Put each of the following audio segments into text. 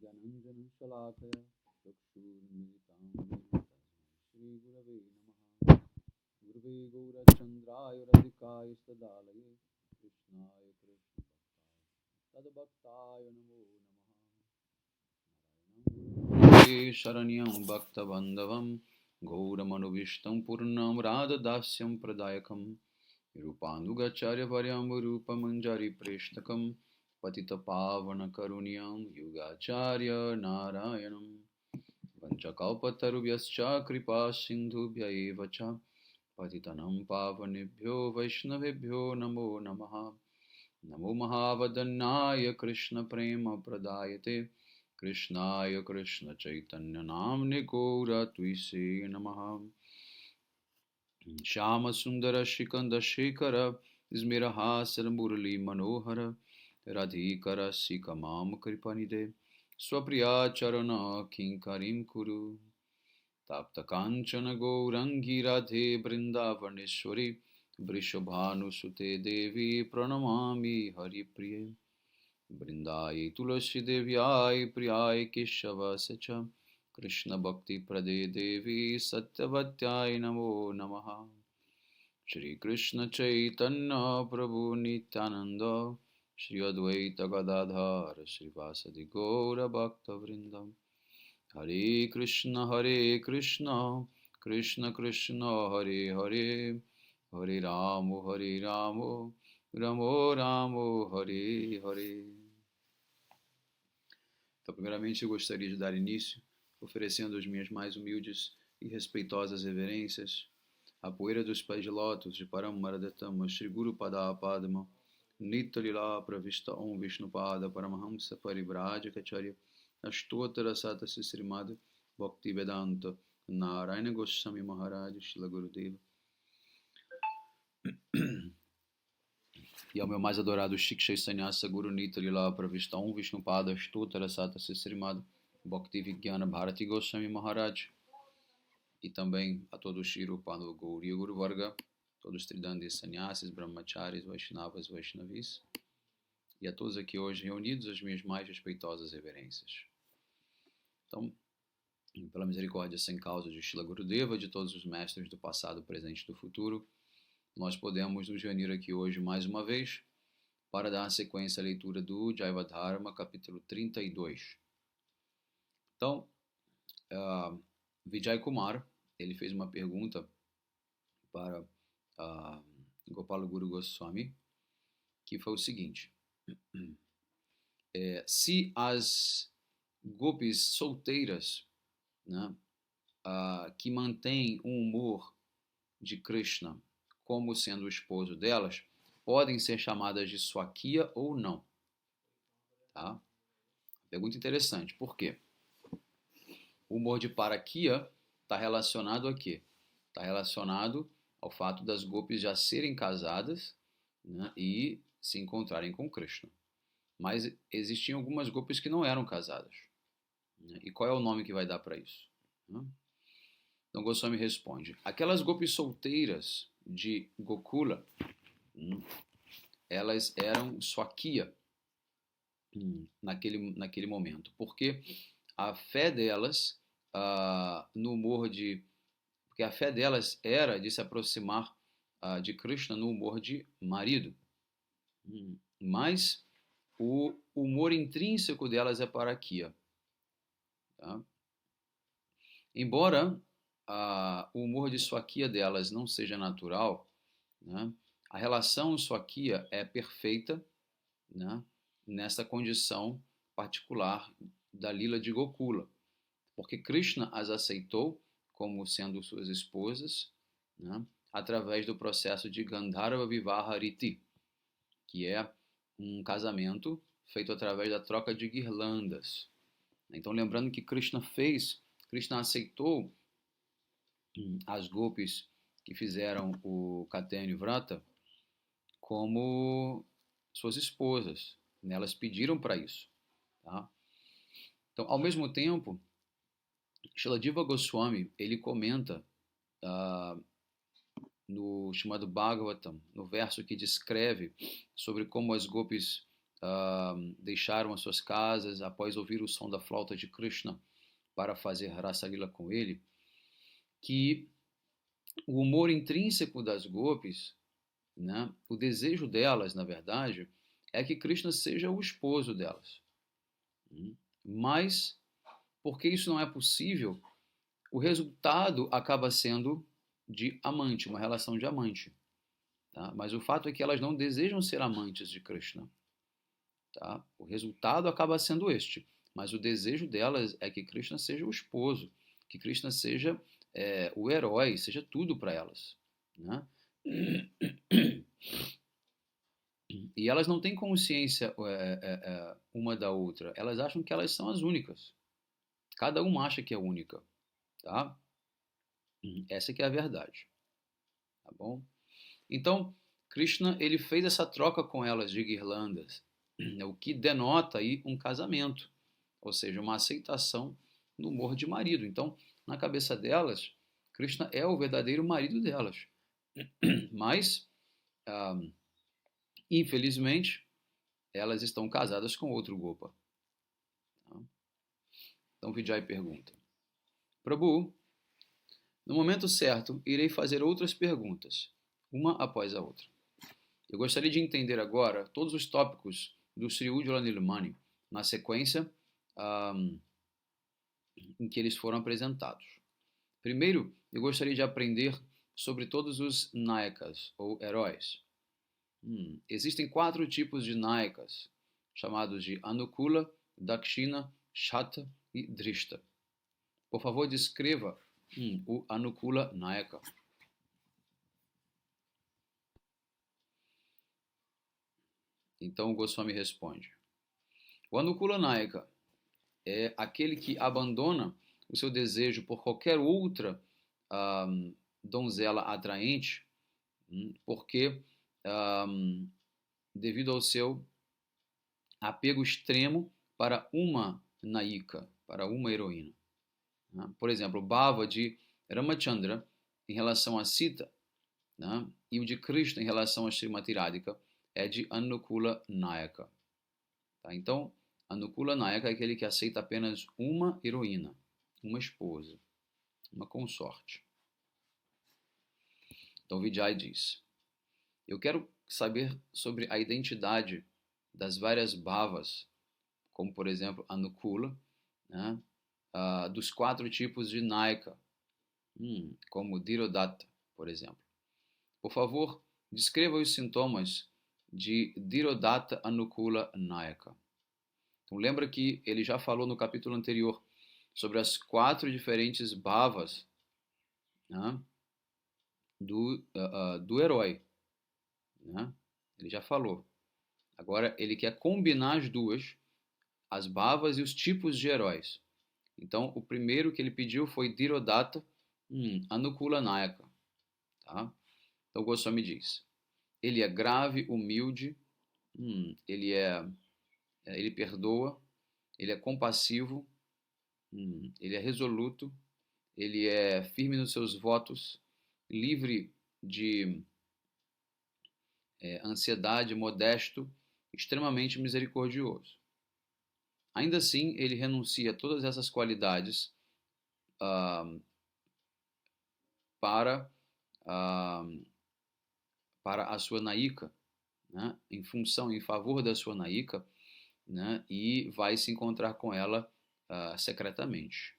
Gyananjana Shalakaya Chakshurmilitam Tasmai Shri Gurave Namaha Gurave Gaura Chandraya Radhikaya Sadalaye Krishnaya Krishna Tadabhaktaya Namo Namaha Sharanyam Bhakta Bandhavam Gauramanovistam Purnam Radha Dasyam Pradayakam Rupandugacharya Varyam Rupamanjari Preshtakam Patita Pavana Karunyam Yugacharya Narayanam Vanchakalpatarubhyascha Kripa Sindhubhya Evacha Patitanam Pavanebhyo Vaishnavebhyo Namo Namaha Namo Mahavadanyaya Krishna Prema Pradayate Krishnaya Krishna Chaitanya Namne Gaura Tuise Namaha Shama Sundara Shikanda Shekara Smirahasaram Murali Manohara Radhikara Sikamam Kripanide Swapriya Charana Kinkarim Kuru Tapta Kanchana Gourangi Radhe Brindavaneshwari Vrishabhanu Sute Devi Pranamami Hari Priye Brindayi Tulasi Devyai Priyai Keshava Sacha Krishna Bhakti Prade Devi Satyavatyai Namo Namaha Shri Krishna Chaitanya Prabhu Nityananda Shri Advaita Gadadhar Shri Vasadi Gaura Bhakta Vrindam Hare Krishna Krishna Krishna Hare Hare Hare Ramo Ramo Ramo Hare Hare. Então, primeiramente, eu gostaria de dar início oferecendo as minhas mais humildes e respeitosas reverências à poeira dos pés de lótus de Paramaradatama Shri Guru Padapadma Nitya Lila Pravista Om Vishnupada Paramahamsa Parivrajacharya Ashtotara Sata Srimad Bhaktivedanta Narayana Goswami Maharaj Shila Gurudeva e ao meu mais adorado Shiksha Sanyasa Guru Nitya Lila Pravista Om Vishnupada Ashtotara Sata Srimad Bhaktivedanta Bharati Goswami Maharaj e também a todo o Shri Rupa Gauriya Guru Varga, todos os Tridandis Sannyasis, Brahmacharis, Vaishnavas, Vaishnavis, e a todos aqui hoje reunidos as minhas mais respeitosas reverências. Então, pela misericórdia sem causa de Shila Gurudeva, de todos os mestres do passado, presente e do futuro, nós podemos nos reunir aqui hoje mais uma vez para dar sequência à leitura do Jayavadharma, capítulo 32. Então, Vijay Kumar, ele fez uma pergunta para Gopala Guru Goswami, que foi o seguinte: se as gopis solteiras, né, que mantêm o humor de Krishna como sendo o esposo delas, podem ser chamadas de Swakiya ou não? Tá? Pergunta interessante, por quê? O humor de Parakiya está relacionado a quê? Está relacionado ao fato das gopis já serem casadas, né, e se encontrarem com Krishna. Mas existiam algumas gopis que não eram casadas. Né? E qual é o nome que vai dar para isso? Então Goswami responde: aquelas gopis solteiras de Gokula, elas eram Swakiya naquele momento, porque a fé delas no humor de... Porque a fé delas era de se aproximar de Krishna no humor de marido. Mas o humor intrínseco delas é Parakiya. Tá? Embora o humor de Swakiya delas não seja natural, né, a relação Swakiya é perfeita, né, nessa condição particular da Lila de Gokula, porque Krishna as aceitou como sendo suas esposas, né, através do processo de Gandharva Vivaha Riti, que é um casamento feito através da troca de guirlandas. Então, lembrando que Krishna aceitou as gopis que fizeram o Kateni Vrata como suas esposas. Elas pediram para isso. Tá? Então, ao mesmo tempo, Srila Jiva Goswami, ele comenta no chamado Bhagavatam, no verso que descreve sobre como as gopis deixaram as suas casas após ouvir o som da flauta de Krishna para fazer Rasa Lila com ele, que o humor intrínseco das gopis, né, o desejo delas, na verdade, é que Krishna seja o esposo delas. Mas, porque isso não é possível, o resultado acaba sendo de amante, uma relação de amante. Tá? Mas o fato é que elas não desejam ser amantes de Krishna. Tá? O resultado acaba sendo este. Mas o desejo delas é que Krishna seja o esposo, que Krishna seja o herói, seja tudo para elas. Né? E elas não têm consciência uma da outra. Elas acham que elas são as únicas. Cada uma acha que é única. Tá? Essa que é a verdade. Tá bom? Então, Krishna ele fez essa troca com elas de guirlandas, o que denota aí um casamento, ou seja, uma aceitação no humor de marido. Então, na cabeça delas, Krishna é o verdadeiro marido delas. Mas, infelizmente, elas estão casadas com outro Gopa. Então, Vijay pergunta: Prabhu, no momento certo, irei fazer outras perguntas, uma após a outra. Eu gostaria de entender agora todos os tópicos do Sri Ujjvala Nirmani, na sequência em que eles foram apresentados. Primeiro, eu gostaria de aprender sobre todos os Nayakas, ou heróis. Existem 4 tipos de Nayakas, chamados de Anukula, Dakshina, Shata e Drishta. Por favor, descreva o Anukula Nayaka. Então o Goswami responde: o Anukula Nayaka é aquele que abandona o seu desejo por qualquer outra donzela atraente, porque devido ao seu apego extremo para uma naika, para uma heroína. Por exemplo, o Bhava de Ramachandra em relação a Sita, né, e o de Krishna em relação a Srimati Radhika é de Anukula Nayaka. Tá? Então, Anukula Nayaka é aquele que aceita apenas uma heroína, uma esposa, uma consorte. Então, Vijay diz: eu quero saber sobre a identidade das várias bhavas, como, por exemplo, Anukula, né, dos 4 tipos de Nayaka, como Dhirodatta, por exemplo. Por favor, descreva os sintomas de Dhirodatta Anukula Nayaka. Então, lembra que ele já falou no capítulo anterior sobre as 4 diferentes bhavas, né, do herói. Né? Ele já falou. Agora, ele quer combinar as duas, as bhavas e os tipos de heróis. Então, o primeiro que ele pediu foi Dhirodatta Anukula Nayaka. Tá? Então, Goswami diz: ele é grave, humilde, ele perdoa, ele é compassivo, ele é resoluto, ele é firme nos seus votos, livre de ansiedade, modesto, extremamente misericordioso. Ainda assim, ele renuncia a todas essas qualidades para a sua naika, né, em favor da sua naika, né, e vai se encontrar com ela secretamente.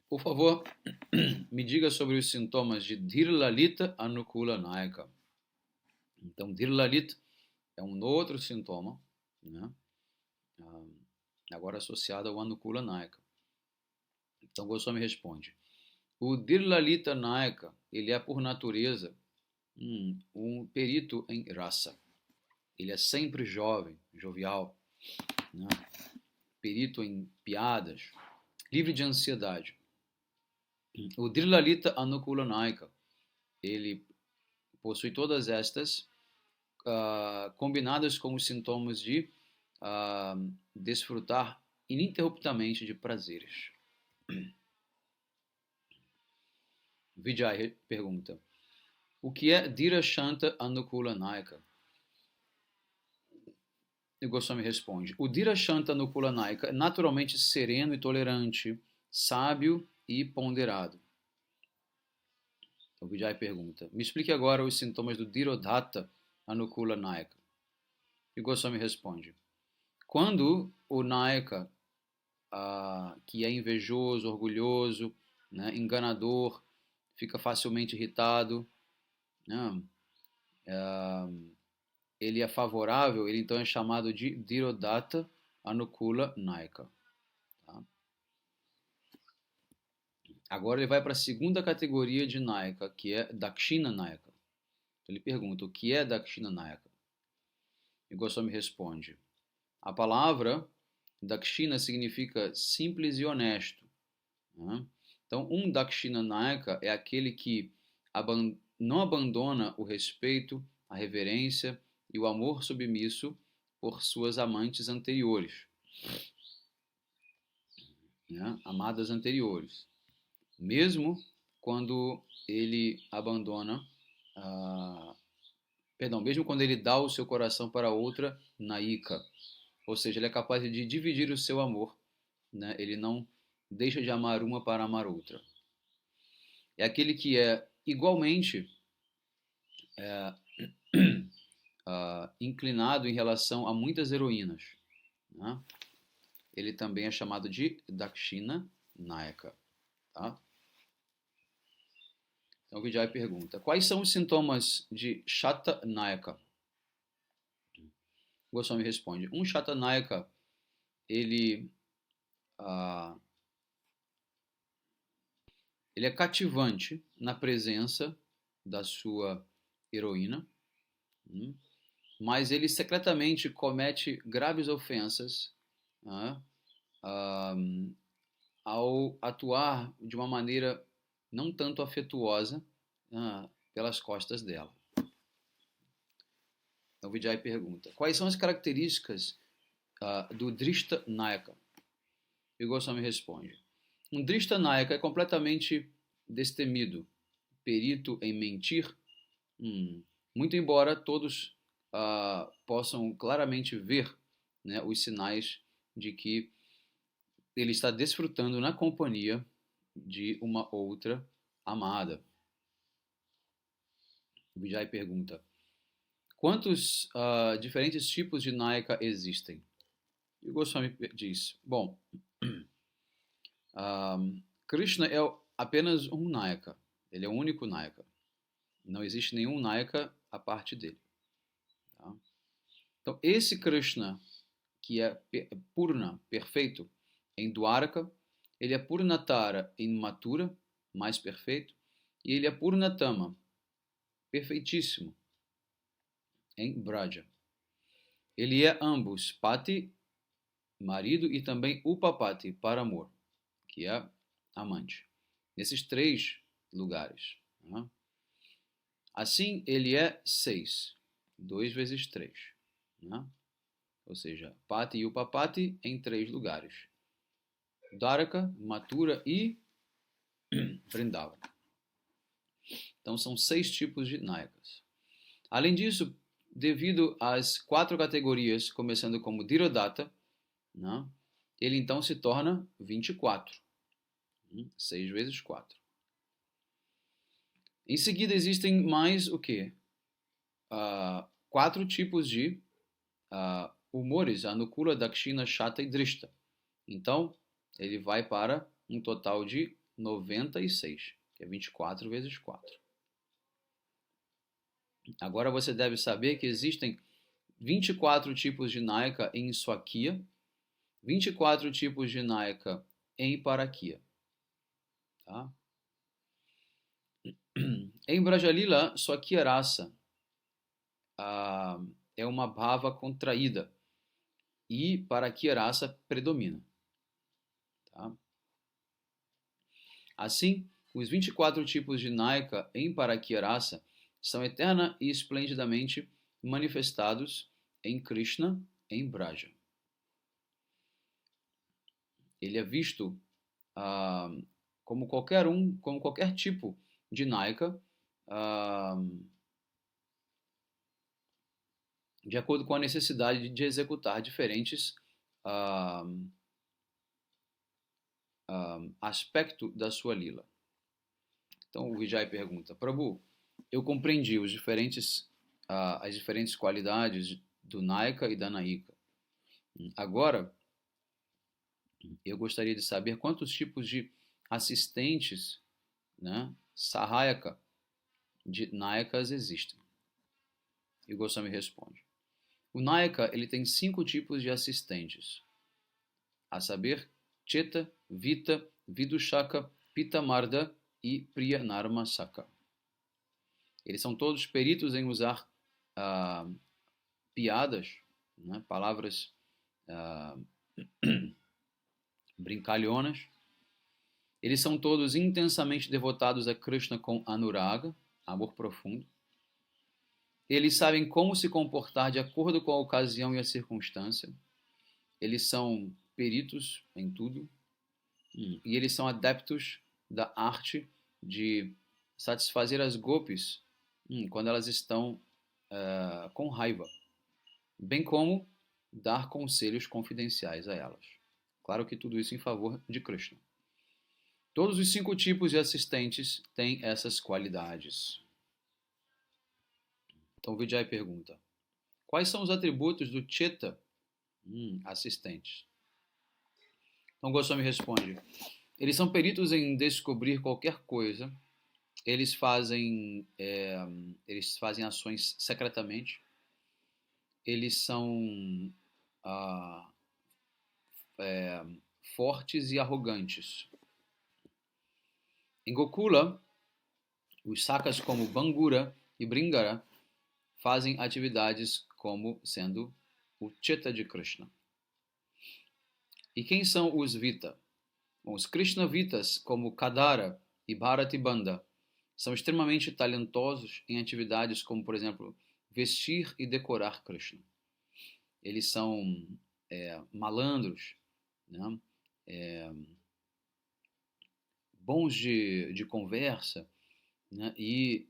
Por favor, me diga sobre os sintomas de Dhirlalita Anukula Nayaka. Então, Dhirlalita é um outro sintoma, né, agora associado ao Anukula Nayaka. Então, Goswami responde: o Dhirlalita Nayaka, ele é por natureza um perito em rasa. Ele é sempre jovem, jovial, né, perito em piadas, livre de ansiedade. O Dhirlalita Anukula Nayaka, ele possui todas estas combinadas com os sintomas de desfrutar ininterruptamente de prazeres. Vijay pergunta: o que é Dhira Shanta Anukula Nayaka? E Goswami responde: o Dhira Shantanukula Naika é naturalmente sereno e tolerante, sábio e ponderado. O Vijay pergunta: me explique agora os sintomas do Dhirodhata Anukula Naika. E Goswami responde: quando o Naika, que é invejoso, orgulhoso, né, enganador, fica facilmente irritado, né, ele é favorável, ele então é chamado de Dhirodhata Anukula Naika. Tá? Agora ele vai para a segunda categoria de Naika, que é Dakshina Naika. Ele pergunta: o que é Dakshina Naika? E Goswami responde: a palavra Dakshina significa simples e honesto. Né? Então, um Dakshina Naika é aquele que não abandona o respeito, a reverência e o amor submisso por suas amantes anteriores, né? Amadas anteriores. Mesmo quando ele abandona, mesmo quando ele dá o seu coração para outra Naika, ou seja, ele é capaz de dividir o seu amor, né? Ele não deixa de amar uma para amar outra. É aquele que é igualmente inclinado em relação a muitas heroínas. Né? Ele também é chamado de Dakshina Nayaka. Tá? Então o Vijay pergunta: quais são os sintomas de Shata Nayaka? Goswami responde: um Shata Nayaka, ele é cativante na presença da sua heroína, mas ele secretamente comete graves ofensas, né, ao atuar de uma maneira não tanto afetuosa pelas costas dela. Então, o Vijay pergunta: quais são as características do Drishta Nayaka? E o Goswami responde: um Drishta Nayaka é completamente destemido, perito em mentir, muito embora todos possam claramente ver, né, os sinais de que ele está desfrutando na companhia de uma outra amada. O Vijay pergunta: quantos diferentes tipos de Nayaka existem? E o Goswami diz: bom, Krishna é apenas um Nayaka, ele é o único Nayaka. Não existe nenhum Nayaka a parte dele. Tá? Então, esse Krishna, que é Purna, perfeito, em Dwaraka, ele é Purnatara em Mathura, mais perfeito, e ele é Purnatama, perfeitíssimo, em Braja. Ele é ambos Pati, marido, e também Upapati, para amor, que é amante. Nesses três lugares. Né? Assim, ele é 6. 2 vezes 3. Né? Ou seja, Pati e Upapati em 3 lugares. Dwaraka, Mathura e Vrindavan. Então, são 6 tipos de Nayakas. Além disso, devido às 4 categorias, começando como Dhirodhata, né, ele então se torna 24. 6 vezes 4. Em seguida, existem mais o quê? 4 tipos de humores: Anukula, Dakshina, Shata e Drishta. Então, ele vai para um total de 96, que é 24 vezes 4. Agora você deve saber que existem 24 tipos de Nayaka em Swakya, 24 tipos de Nayaka em Parakya. Tá? Em Brajalila, Swakya Rasa é uma bhava contraída e Parakya Rasa predomina. Tá? Assim, os 24 tipos de Nayaka em Parakya Rasa são eterna e esplendidamente manifestados em Krishna, em Braja. Ele é visto como qualquer tipo de Nayaka de acordo com a necessidade de executar diferentes ah, aspectos da sua lila. Então o Vijay pergunta: Prabhu, eu compreendi as diferentes qualidades do Nayaka e da Nayika. Agora, eu gostaria de saber quantos tipos de assistentes, né, Sahayaka, de Nayakas existem. E o Goswami responde: o Nayaka ele tem 5 tipos de assistentes, a saber, Cheta, Vita, Vidushaka, Pitamarda e Priyanarmasaka. Eles são todos peritos em usar piadas, né, palavras brincalhonas. Eles são todos intensamente devotados a Krishna com Anuraga, amor profundo. Eles sabem como se comportar de acordo com a ocasião e a circunstância. Eles são peritos em tudo. E eles são adeptos da arte de satisfazer as gopis quando elas estão com raiva, bem como dar conselhos confidenciais a elas. Claro que tudo isso em favor de Krishna. Todos os 5 tipos de assistentes têm essas qualidades. Então Vijay pergunta: quais são os atributos do Cheta assistentes? Então Goswami responde: eles são peritos em descobrir qualquer coisa, eles fazem ações secretamente, eles são fortes e arrogantes. Em Gokula, os sakas como Bangura e Bringara fazem atividades como sendo o Cheta de Krishna. E quem são os Vita? Bom, os Krishna Vitas, como Kadara e Bharati Banda, são extremamente talentosos em atividades como, por exemplo, vestir e decorar Krishna. Eles são malandros, né? Bons de conversa, né? E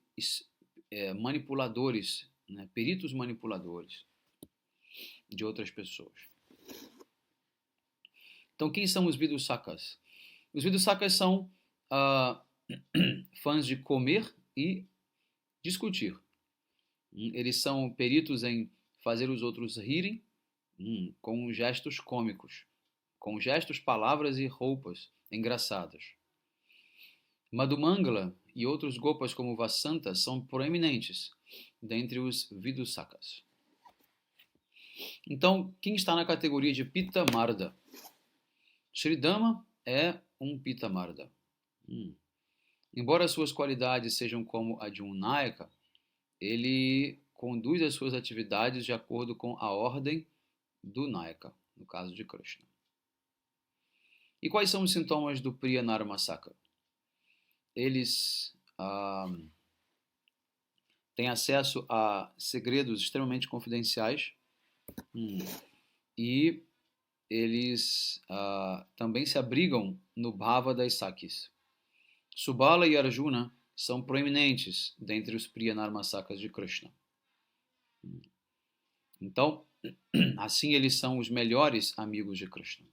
manipuladores, né? Peritos manipuladores de outras pessoas. Então, quem são os Vidusakas? Os Vidusakas são fãs de comer e discutir. Eles são peritos em fazer os outros rirem com gestos cômicos, com gestos, palavras e roupas engraçadas. Madhumangala e outros gopas como Vasanta são proeminentes dentre os Vidusakas. Então, quem está na categoria de Pita Marda? Sridama é um Pita Marda. Embora suas qualidades sejam como a de um Nayaka, ele conduz as suas atividades de acordo com a ordem do Nayaka, no caso de Krishna. E quais são os sintomas do Priya Narmasaka? Eles têm acesso a segredos extremamente confidenciais e eles também se abrigam no bhava das sakis. Subala e Arjuna são proeminentes dentre os Priya Narmasakas de Krishna. Então, assim eles são os melhores amigos de Krishna.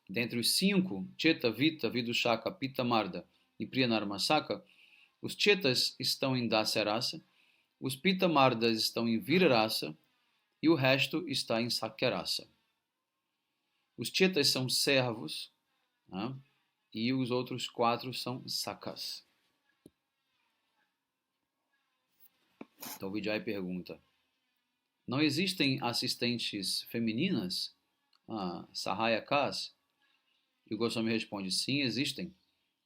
Dentre os 5, Cheta, Vita, Vidushaka, Pitamarda e Priya Narmasaka, os Chetas estão em Dasarasa, os Pitamardas estão em Virarasa e o resto está em Sakyarasa. Os Chetas são servos, né? E os outros 4 são Sakas. Então Vijay pergunta: não existem assistentes femininas? Sahayakas? E o Goswami responde: sim, existem.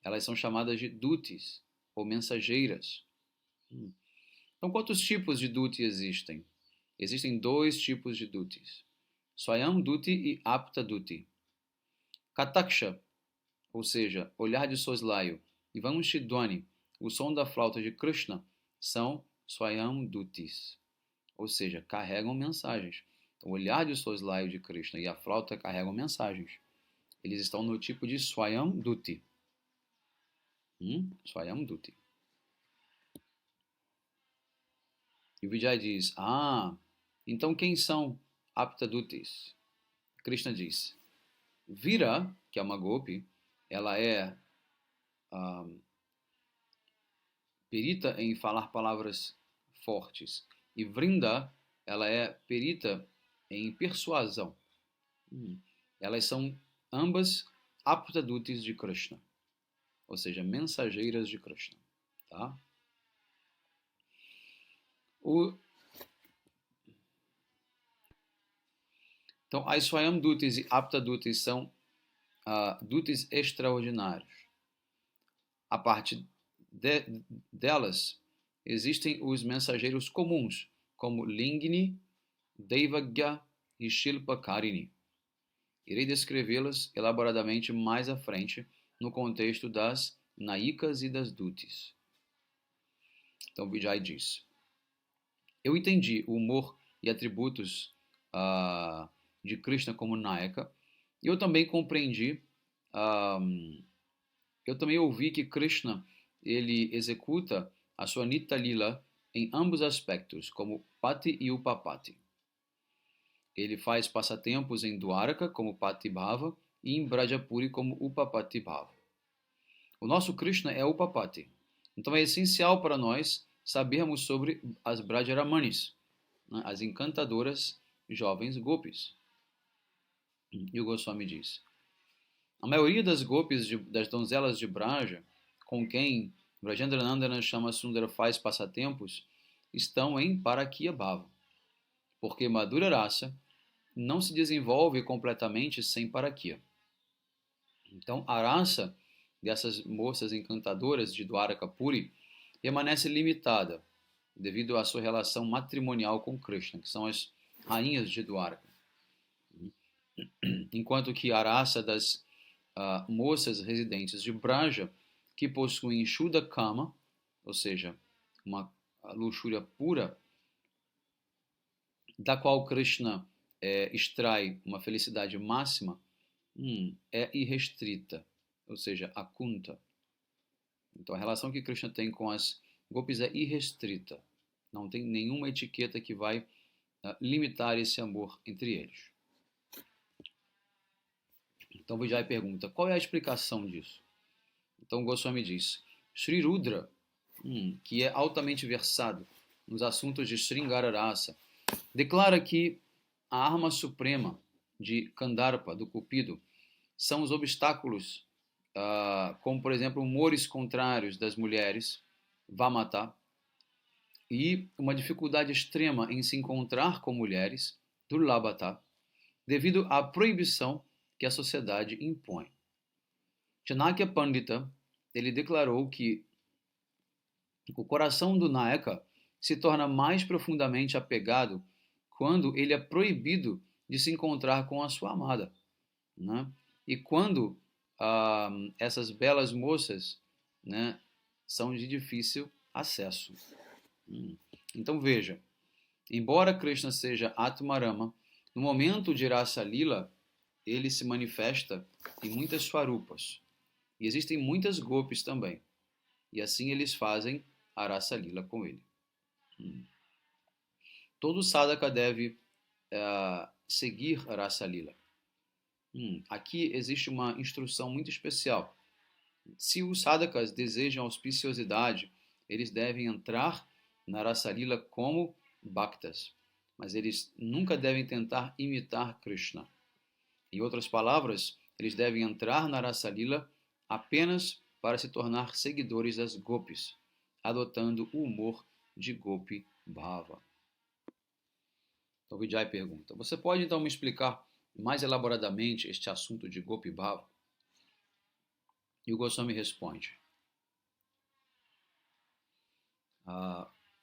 Elas são chamadas de dutis, ou mensageiras. Então, quantos tipos de duti existem? Existem 2 tipos de dutis: Swayam duti e Apta duti. Kataksha, ou seja, olhar de soslaio, e Vamshidwani, o som da flauta de Krishna, são Swayam dutis, ou seja, carregam mensagens. Então, o olhar de soslaio de Krishna e a flauta carregam mensagens. Eles estão no tipo de Swayam duti. Swayam duti. E o Vijay diz, então quem são Aptadutis? Krishna diz, Vira, que é uma gopi, ela é ah, perita em falar palavras fortes. E Vrinda, ela é perita em persuasão. Elas são ambas Aptadutis de Krishna, ou seja, mensageiras de Krishna. Tá? Então, as Swayam Dutis e Apta Dutis são Dutis extraordinários. A parte delas, existem os mensageiros comuns, como Lingini, Devagya e Shilpakarini. Irei descrevê-las elaboradamente mais à frente, no contexto das Naikas e das Dutis. Então, Vijay diz, eu entendi o humor e atributos de Krishna como Nayaka, e eu também compreendi, eu também ouvi que Krishna ele executa a sua Nitya Lila em ambos aspectos, como Pati e Upapati. Ele faz passatempos em Dwaraka como Pati Bhava e em Brajapuri como Upapati Bhava. O nosso Krishna é Upapati, então é essencial para nós sabermos sobre as Brajaramanis, né, as encantadoras jovens gopis. E o Goswami diz, a maioria das gopis, das donzelas de Braja, com quem Brajendra Nandana chama Sundara faz passatempos, estão em Parakya Bhava, porque Madhura Rasa não se desenvolve completamente sem Parakya. Então, a raça dessas moças encantadoras de Dwaraka Puri permanece limitada devido à sua relação matrimonial com Krishna, que são as rainhas de Dwaraka. Enquanto que a raça das moças residentes de Braja, que possuem Shuddha Kama, ou seja, uma luxúria pura, da qual Krishna extrai uma felicidade máxima, é irrestrita, ou seja, akunta. Então a relação que Krishna tem com as gopis é irrestrita. Não tem nenhuma etiqueta que vai limitar esse amor entre eles. Então Vijay pergunta, qual é a explicação disso? Então Goswami diz, Sri Rudra, que é altamente versado nos assuntos de Sringara Rasa, declara que a arma suprema de Kandarpa, do Cupido, são os obstáculos, como por exemplo humores contrários das mulheres, Vamata, e uma dificuldade extrema em se encontrar com mulheres, Durlabhata, devido à proibição que a sociedade impõe. Chanakya Pandita, ele declarou que o coração do Nayaka se torna mais profundamente apegado quando ele é proibido de se encontrar com a sua amada, né? E quando essas belas moças, né, são de difícil acesso. Então veja, embora Krishna seja Atmarama, no momento de Rasa Lila, ele se manifesta em muitas swarupas. E existem muitas gopis também. E assim eles fazem a Rasa Lila com ele. Todo sadhaka deve seguir a Rasa Lila. Aqui existe uma instrução muito especial. Se os sadhakas desejam auspiciosidade, eles devem entrar na Rasa Lila como bhaktas, mas eles nunca devem tentar imitar Krishna. Em outras palavras, eles devem entrar na Rasa Lila apenas para se tornar seguidores das gopis, adotando o humor de Gopi Bhava. Então Vijay pergunta, você pode então me explicar mais elaboradamente este assunto de Gopi Bhava? E o Goswami responde,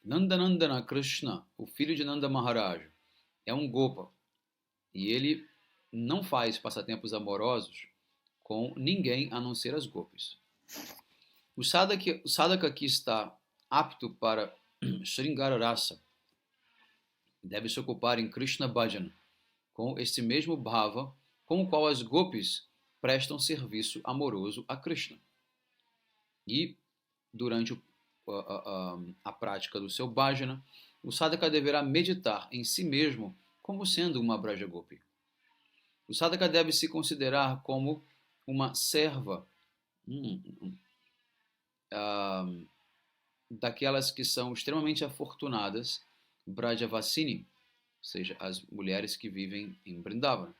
Nandanandana Krishna, o filho de Nanda Maharaj, é um Gopa, e ele não faz passatempos amorosos com ninguém a não ser as gopis. O sadhaka que está apto para Sringara Rasa deve se ocupar em Krishna Bhajana, com este mesmo bhava com o qual as gopis prestam serviço amoroso a Krishna. E, durante a prática do seu bhajana, o sadhaka deverá meditar em si mesmo como sendo uma Brajagopi. O sadhaka deve se considerar como uma serva daquelas que são extremamente afortunadas, Brajavasini, ou seja, as mulheres que vivem em Vrindavan.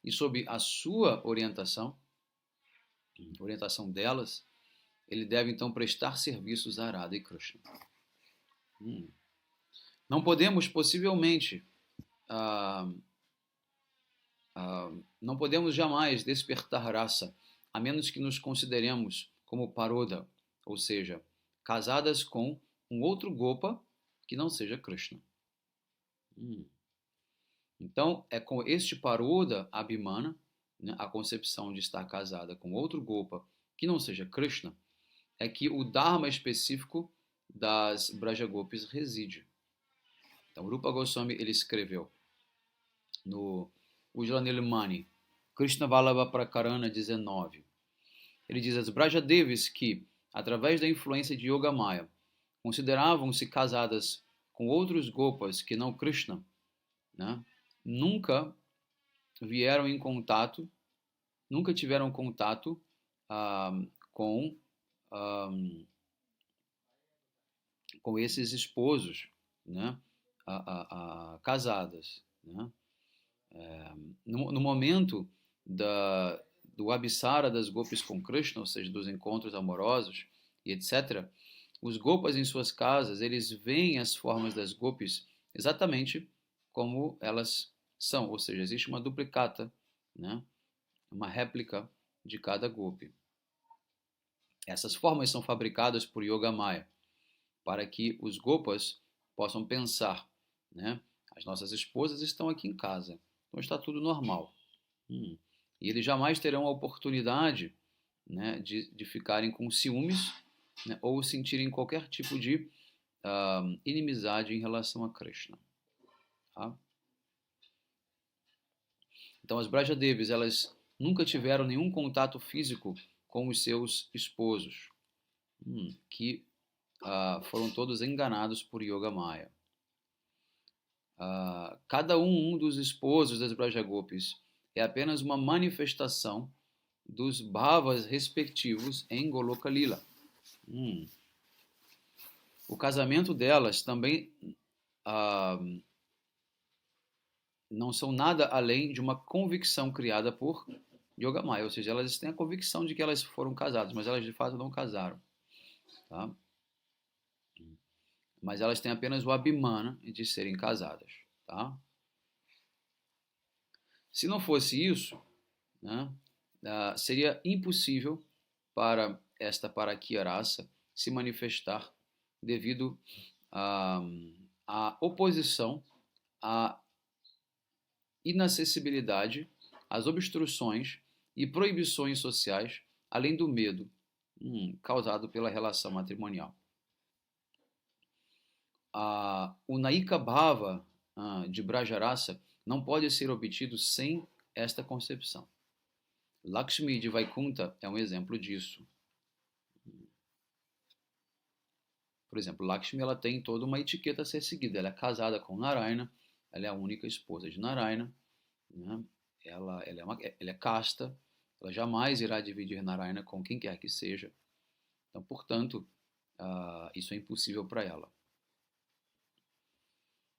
E sob a sua orientação delas, ele deve então prestar serviços a Radha e Krishna. Não podemos possivelmente, não podemos jamais despertar raça, a menos que nos consideremos como paroda, ou seja, casadas com um outro gopa que não seja Krishna. Então, é com este paroda abhimana, né, a concepção de estar casada com outro gopa que não seja Krishna, é que o dharma específico das Brajagopis reside. Então, Rupa Goswami ele escreveu no Ujjvala Nilamani, Krishna Vallabha Prakarana 19. Ele diz: as Brajadevis que, através da influência de Yoga Maya, consideravam-se casadas com outros gopas que não Krishna, né, nunca tiveram contato com esses esposos, né, casadas. Né? No momento do abissara das gopis com Krishna, ou seja, dos encontros amorosos e etc., os gopas em suas casas, eles veem as formas das gopis exatamente como elas são, ou seja, existe uma duplicata, né? Uma réplica de cada gopi. Essas formas são fabricadas por Yoga Maya, para que os gopas possam pensar, né? As nossas esposas estão aqui em casa, então está tudo normal. E eles jamais terão a oportunidade, né, de ficarem com ciúmes, né, ou sentirem qualquer tipo de inimizade em relação a Krishna. Tá? Então as Brajadevis, elas nunca tiveram nenhum contato físico com os seus esposos, que foram todos enganados por Yoga Maya. Cada um dos esposos das Brajagopis é apenas uma manifestação dos bhavas respectivos em Goloka Lila. O casamento delas também não são nada além de uma convicção criada por Yoga Maya, ou seja, elas têm a convicção de que elas foram casadas, mas elas de fato não casaram. Tá? Mas elas têm apenas o abhimana de serem casadas. Tá? Se não fosse isso, né, seria impossível para esta Parakya raça se manifestar devido à oposição, à inacessibilidade, às obstruções e proibições sociais, além do medo causado pela relação matrimonial. O Naika Bhava de Brajarasa não pode ser obtido sem esta concepção. Lakshmi de Vaikunta é um exemplo disso. Por exemplo, Lakshmi ela tem toda uma etiqueta a ser seguida. Ela é casada com Narayana, ela é a única esposa de Narayana, né? Ela é casta, ela jamais irá dividir Narayana com quem quer que seja. Então, portanto, isso é impossível para ela.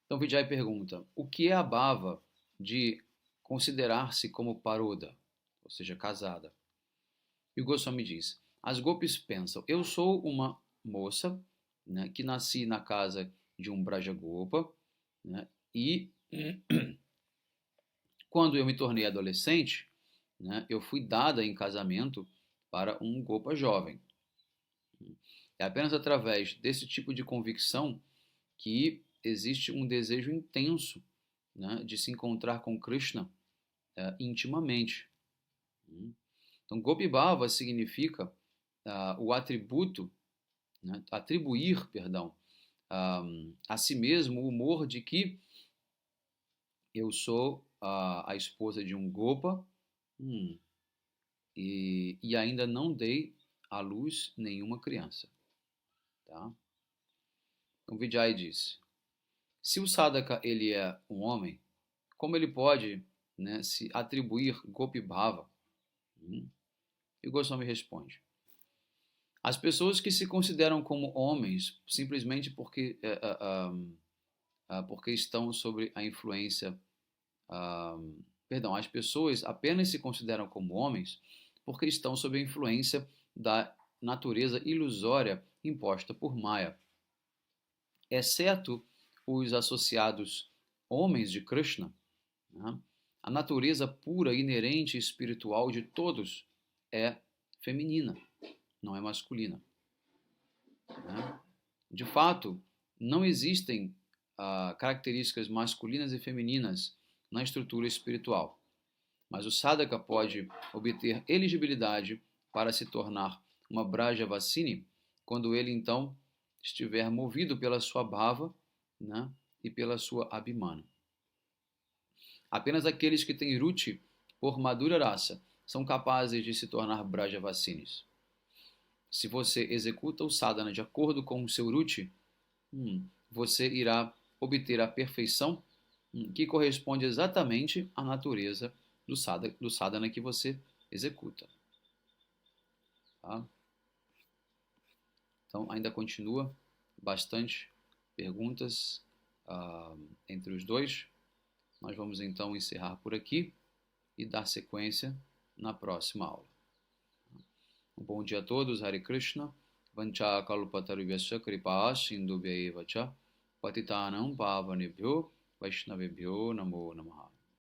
Então, Vijay pergunta, o que é a bhava de considerar-se como paroda, ou seja, casada? E o Goswami diz, as gopis pensam, eu sou uma moça, né, que nasci na casa de um Brajagopa, né, e quando eu me tornei adolescente, né, eu fui dada em casamento para um Gopa jovem. É apenas através desse tipo de convicção que existe um desejo intenso, né, de se encontrar com Krishna intimamente. Então, Gopi Bhava significa o atributo, né, atribuir, perdão, a si mesmo o humor de que eu sou a esposa de um Gopa e ainda não dei à luz nenhuma criança. Tá? Então, Vijay diz, Se o sadhaka ele é um homem, como ele pode, né, se atribuir Gopi Bhava? E Goswami responde: as pessoas que se consideram como homens simplesmente porque estão sob a influência, as pessoas apenas se consideram como homens porque estão sob a influência da natureza ilusória imposta por Maya, exceto os associados homens de Krishna, né? A natureza pura, inerente e espiritual de todos é feminina, não é masculina, né? De fato, não existem características masculinas e femininas na estrutura espiritual, mas o sadhaka pode obter elegibilidade para se tornar uma Brajavasini quando ele então estiver movido pela sua bhava, né, e pela sua abhimana. Apenas aqueles que têm ruchi por madura raça são capazes de se tornar Brajavasinis. Se você executa o sadhana de acordo com o seu ruchi, você irá obter a perfeição que corresponde exatamente à natureza do sadhana que você executa. Tá? Então, ainda continua bastante perguntas entre os dois. Nós vamos então encerrar por aqui e dar sequência na próxima aula. Um bom dia a todos. Hare Krishna. Vancha kalpatarubhyasya kripa sindhubhya eva cha patitanam pavanebhyo vaishnavebhyo namo namaha.